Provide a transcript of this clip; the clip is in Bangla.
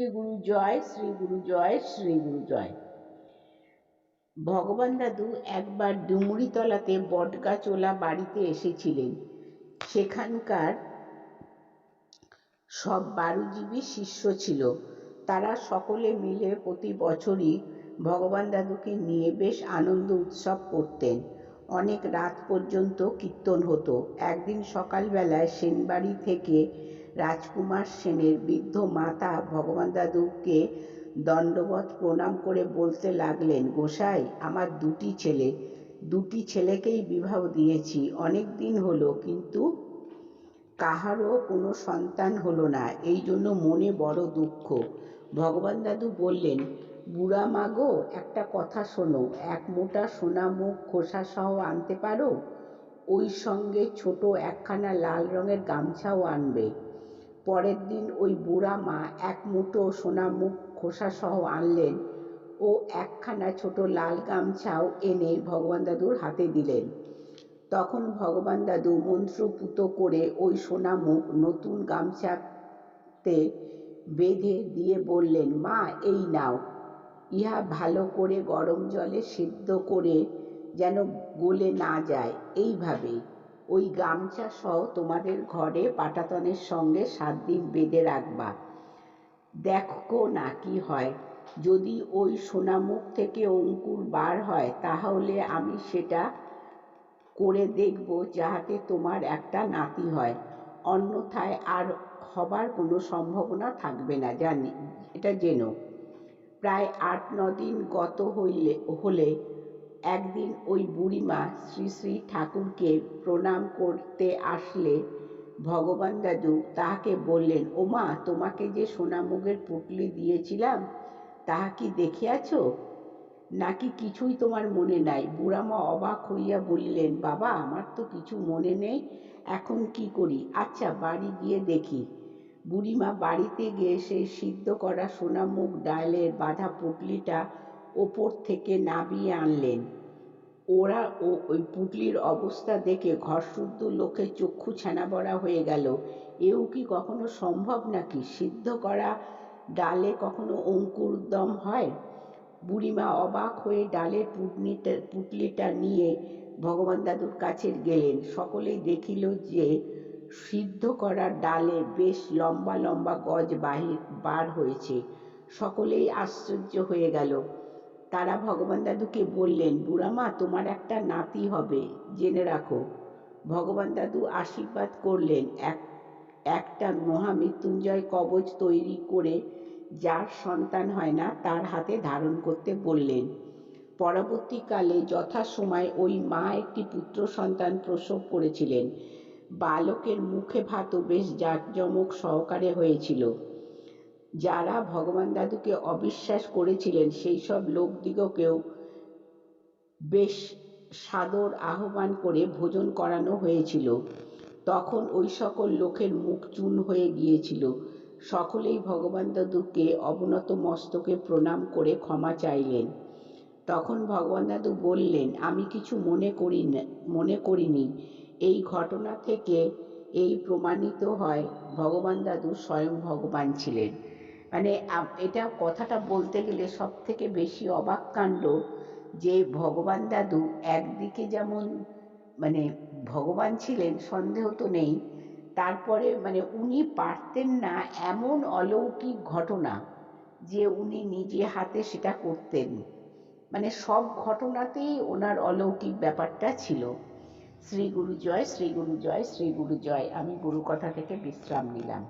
শ্রী গুরু জয়, শ্রী গুরু জয়, শ্রী গুরু জয়। ভগবান দাদু একবার ডুমুরিতলাতে বটগাছওয়ালা বাড়িতে এসেছিলেন। সেখানকার সব বারুজীবী শিষ্য ছিল। তারা সকলে মিলে প্রতি বছরই ভগবান দাদুকে নিয়ে বেশ আনন্দ উৎসব করতেন। অনেক রাত পর্যন্ত কীর্তন হতো। একদিন সকালবেলায় সেনবাড়ি থেকে রাজকুমার সেনের বৃদ্ধ মাতা ভগবান দাদুকে দণ্ডবত প্রণাম করে বলতে লাগলেন, গোসাই, আমার দুটি ছেলেকেই বিবাহ দিয়েছি, অনেক দিন হলো, কিন্তু কাহারও কোনো সন্তান হলো না, এই জন্য মনে বড় দুঃখ। ভগবান দাদু বললেন, বুড়া মা গো, একটা কথা শোনো, এক মোটা সোনা মুখ খোসাসহ আনতে পারো? ওই সঙ্গে ছোট একখানা লাল রঙের গামছাও আনবে। পরের দিন ওই বুড়া মা এক মুঠো সোনা মুখ খোসাসহ আনলেন ও একখানা ছোট লাল গামছাও এনে ভগবান দাদুর হাতে দিলেন। তখন ভগবান দাদু মন্ত্রপুত করে ওই সোনামুখ নতুন গামছাতে বেঁধে দিয়ে বললেন, মা, এই নাও, ইহা ভালো করে গরম জলে সিদ্ধ করে যেন গলে না যায়, এইভাবে ওই গামছা সহ তোমাদের ঘরে পাটাতনের সঙ্গে 7 দিন বেঁধে রাখবা। দেখো না কি হয়। যদি ওই সোনামুখ থেকে অঙ্কুর বার হয়, তাহলে আমি সেটা করে দেখব, যাহাতে তোমার একটা নাতি হয়। অন্যথায় আর হবার কোনো সম্ভাবনা থাকবে না, জানি, এটা জেনো। প্রায় 8-9 দিন গত হলে একদিন ওই বুড়িমা শ্রী শ্রী ঠাকুরকে প্রণাম করতে আসলে ভগবান দাদু তাহাকে বললেন, ও মা, তোমাকে যে সোনামুগের পুঁটলি দিয়েছিলাম, তাহা কি দেখিয়াছ, নাকি কিছুই তোমার মনে নাই? বুড়ামা অবাক হইয়া বলিলেন, বাবা, আমার তো কিছু মনে নেই, এখন কি করি? আচ্ছা, বাড়ি গিয়ে দেখি। বুড়িমা বাড়িতে গিয়ে সেই সিদ্ধ করা সোনামুগ ডালের বাঁধা পুঁটলিটা ওপর থেকে নামিয়ে আনলেন। ওই পুঁটলির অবস্থা দেখে ঘরশুদ্ধ লোকের চক্ষু ছানাবড়া হয়ে গেল। এও কি কখনো সম্ভব নাকি? সিদ্ধ করা ডালে কখনো অঙ্কুরোদ্গম হয়? বুড়িমা অবাক হয়ে ডালের পুঁটলিটা নিয়ে ভগবান দাদুর কাছে গেলেন। সকলেই দেখিল যে সিদ্ধ করা ডালে বেশ লম্বা লম্বা গজ বার হয়েছে। সকলেই আশ্চর্য হয়ে গেল। তারা ভগবান দাদুকে বললেন, বুড়ামা, তোমার একটা নাতি হবে, জেনে রাখো। ভগবান দাদু আশীর্বাদ করলেন। একটা মহামৃত্যুঞ্জয় কবচ তৈরি করে যার সন্তান হয় না, তার হাতে ধারণ করতে বললেন। পরবর্তীকালে যথাসময় ওই মা একটি পুত্র সন্তান প্রসব করেছিলেন। বালকের মুখে ভাতও বেশ জাঁকজমক সহকারে হয়েছিল। যারা ভগবান দাদুকে অবিশ্বাস করেছিলেন, সেই সব লোকদিগকেও বেশ সাদর আহ্বান করে ভোজন করানো হয়েছিল। তখন ওই সকল লোকের মুখ চূন হয়ে গিয়েছিল। সকলেই ভগবান দাদুকে অবনত মস্তকে প্রণাম করে ক্ষমা চাইলেন। তখন ভগবান দাদু বললেন, আমি কিছু মনে করিনি। এই ঘটনা থেকে এই প্রমাণিত হয়, ভগবান দাদু স্বয়ং ভগবান ছিলেন। মানে এটা কথাটা বলতে গেলে সব থেকে বেশি অবাক কাণ্ড যে ভগবান দাদু একদিকে যেমন মানে ভগবান ছিলেন, সন্দেহ তো নেই, তারপরে উনি পারতেন না এমন অলৌকিক ঘটনা যে উনি নিজে হাতে সেটা করতেন। সব ঘটনাতেই ওনার অলৌকিক ব্যাপারটা ছিল। শ্রী গুরু জয়, শ্রী গুরু জয়, শ্রী গুরু জয়। আমি গুরু কথা থেকে বিশ্রাম নিলাম।